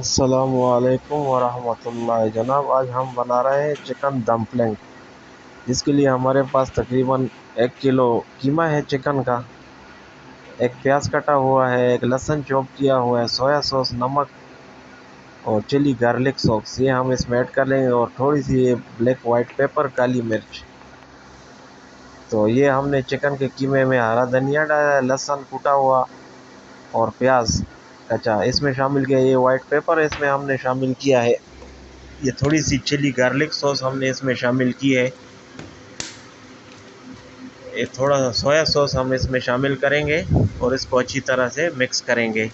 अस्सलामुअलैकुम वरहमतुल्लाहि जनाब, आज हम बना रहे हैं चिकन डम्पलिंग। जिसके लिए हमारे पास तकरीबन 1 किलो कीमा है चिकन का, एक प्याज कटा हुआ है, एक लहसुन चॉप किया हुआ है, सोया सॉस, नमक और चिली गार्लिक सॉस ये हम इसमें ऐड कर लेंगे, और थोड़ी सी ये ब्लैक वाइट पेपर, काली मिर्च। तो ये हमने चिकन के कीमे में हरा धनिया डाला है, लहसुन कूटा हुआ और प्याज कच्चा इसमें शामिल किया। ये वाइट पेपर इसमें हमने शामिल किया है। ये थोड़ी सी चिली गार्लिक सॉस हमने इसमें शामिल की है। ये थोड़ा सा सोया सॉस हम इसमें शामिल करेंगे और इसको अच्छी तरह से मिक्स करेंगे।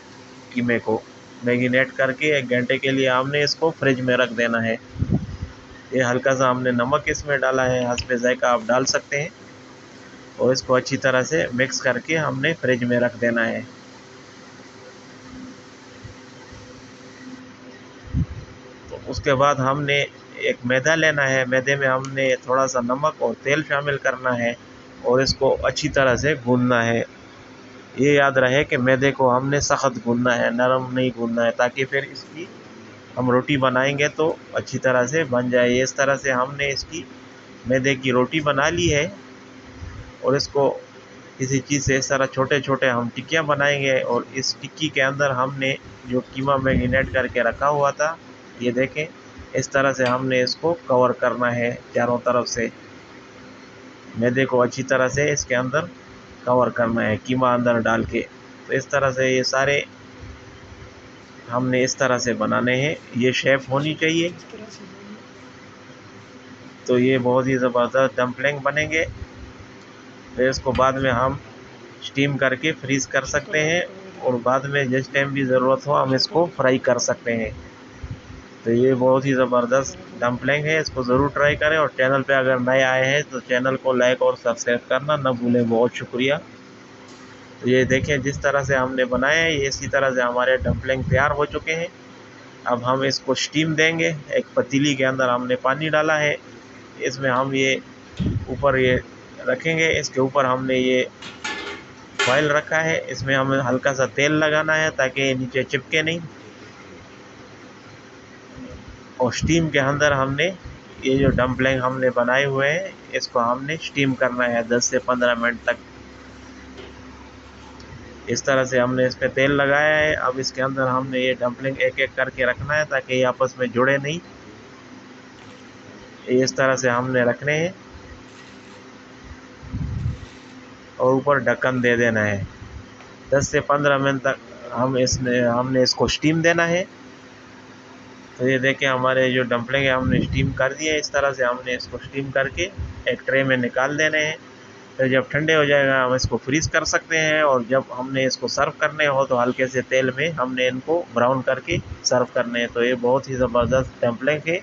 कीमे को मैरिनेट करके 1 घंटे के लिए हमने इसको फ्रिज में रख देना है। ये हल्का सा हमने नमक इसमें डाला है, हस्बे ज़ायका आप डाल सकते हैं, और इसको अच्छी तरह से मिक्स करके हमने फ्रिज में रख देना है। तो उसके बाद हमने एक मैदा लेना है, मैदे में हमने थोड़ा सा नमक और तेल शामिल करना है और इसको अच्छी तरह से गूंदना है। ये याद रहे कि मैदे को हमने सख्त गूंदना है, नरम नहीं गूंदना है, ताकि फिर इसकी हम रोटी बनाएंगे तो अच्छी तरह से बन जाए। इस तरह से हमने इसकी मैदे की रोटी बना ली है, और इसको किसी चीज़ से इस तरह छोटे छोटे हम टिक्कियाँ बनाएंगे, और इस टिक्की के अंदर हमने जो कीमा मैरिनेट करके रखा हुआ था, ये देखें, इस तरह से हमने इसको कवर करना है चारों तरफ से। मैदे को अच्छी तरह से इसके अंदर कवर करना है कीमा अंदर डाल के। तो इस तरह से ये सारे हमने इस तरह से बनाने हैं। ये शेप होनी चाहिए। तो ये बहुत ही ज़बरदस्त डम्पलिंग बनेंगे। फिर इसको बाद में हम स्टीम करके फ्रीज़ कर सकते हैं, और बाद में जिस टाइम भी ज़रूरत हो हम इसको फ्राई कर सकते हैं। तो ये बहुत ही ज़बरदस्त डम्पलिंग है, इसको ज़रूर ट्राई करें। और चैनल पे अगर नए आए हैं तो चैनल को लाइक और सब्सक्राइब करना ना भूलें। बहुत शुक्रिया। तो ये देखें, जिस तरह से हमने बनाए हैं, ये इसी तरह से हमारे डम्पलिंग तैयार हो चुके हैं। अब हम इसको स्टीम देंगे। एक पतीली के अंदर हमने पानी डाला है, इसमें हम ये ऊपर ये रखेंगे। इसके ऊपर हमने ये फॉइल रखा है, इसमें हमें हल्का सा तेल लगाना है ताकि ये नीचे चिपके नहीं। और स्टीम के अंदर हमने ये जो डम्पलिंग हमने बनाए हुए हैं, इसको हमने स्टीम करना है 10 से 15 मिनट तक। इस तरह से हमने इस पर तेल लगाया है। अब इसके अंदर हमने ये डम्पलिंग एक एक करके रखना है ताकि ये आपस में जुड़े नहीं। इस तरह से हमने रखने हैं, और ऊपर ढक्कन दे देना है। 10 से 15 मिनट तक हमने इसको स्टीम देना है। तो ये देखें, हमारे जो डम्पलिंग है हमने स्टीम कर दिए। इस तरह से हमने इसको स्टीम करके एक ट्रे में निकाल देने हैं। फिर जब ठंडे हो जाएगा हम इसको फ्रीज़ कर सकते हैं, और जब हमने इसको सर्व करने हो तो हल्के से तेल में हमने इनको ब्राउन करके सर्व करने हैं। तो ये बहुत ही ज़बरदस्त डम्पलिंग है।